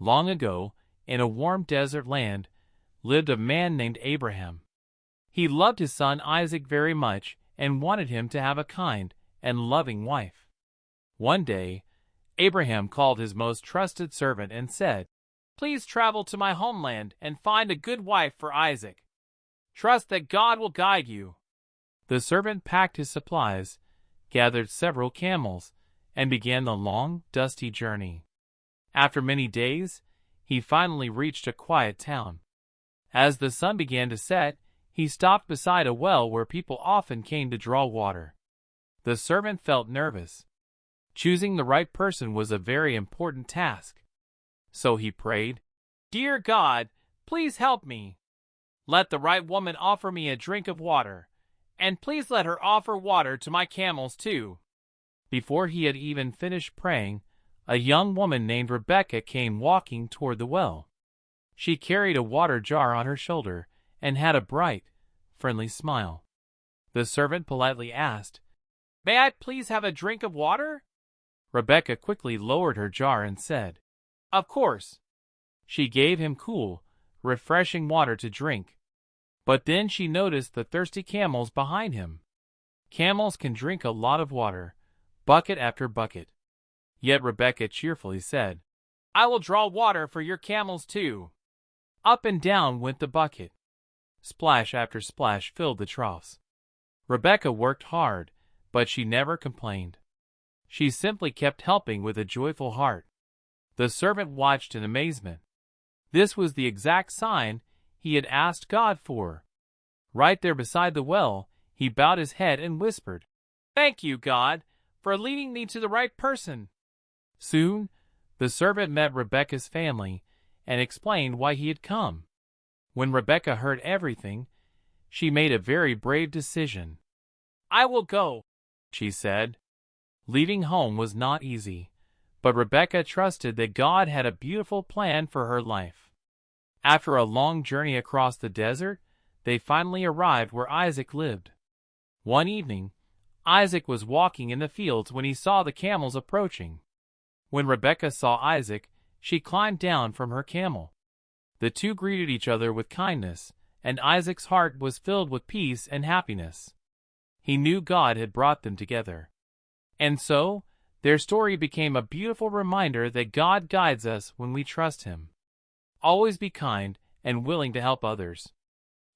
Long ago, in a warm desert land, lived a man named Abraham. He loved his son Isaac very much and wanted him to have a kind and loving wife. One day, Abraham called his most trusted servant and said, "Please travel to my homeland and find a good wife for Isaac. Trust that God will guide you." The servant packed his supplies, gathered several camels, and began the long, dusty journey. After many days, he finally reached a quiet town. As the sun began to set, he stopped beside a well where people often came to draw water. The servant felt nervous. Choosing the right person was a very important task. So he prayed, "Dear God, please help me. Let the right woman offer me a drink of water, and please let her offer water to my camels too." Before he had even finished praying, a young woman named Rebekah came walking toward the well. She carried a water jar on her shoulder and had a bright, friendly smile. The servant politely asked, "May I please have a drink of water?" Rebekah quickly lowered her jar and said, "Of course." She gave him cool, refreshing water to drink. But then she noticed the thirsty camels behind him. Camels can drink a lot of water, bucket after bucket. Yet Rebekah cheerfully said, "I will draw water for your camels too." Up and down went the bucket. Splash after splash filled the troughs. Rebekah worked hard, but she never complained. She simply kept helping with a joyful heart. The servant watched in amazement. This was the exact sign he had asked God for. Right there beside the well, he bowed his head and whispered, "Thank you, God, for leading me to the right person." Soon, the servant met Rebekah's family and explained why he had come. When Rebekah heard everything, she made a very brave decision. "I will go," she said. Leaving home was not easy, but Rebekah trusted that God had a beautiful plan for her life. After a long journey across the desert, they finally arrived where Isaac lived. One evening, Isaac was walking in the fields when he saw the camels approaching. When Rebekah saw Isaac, she climbed down from her camel. The two greeted each other with kindness, and Isaac's heart was filled with peace and happiness. He knew God had brought them together. And so, their story became a beautiful reminder that God guides us when we trust Him. Always be kind and willing to help others.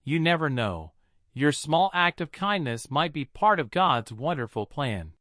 You never know, your small act of kindness might be part of God's wonderful plan.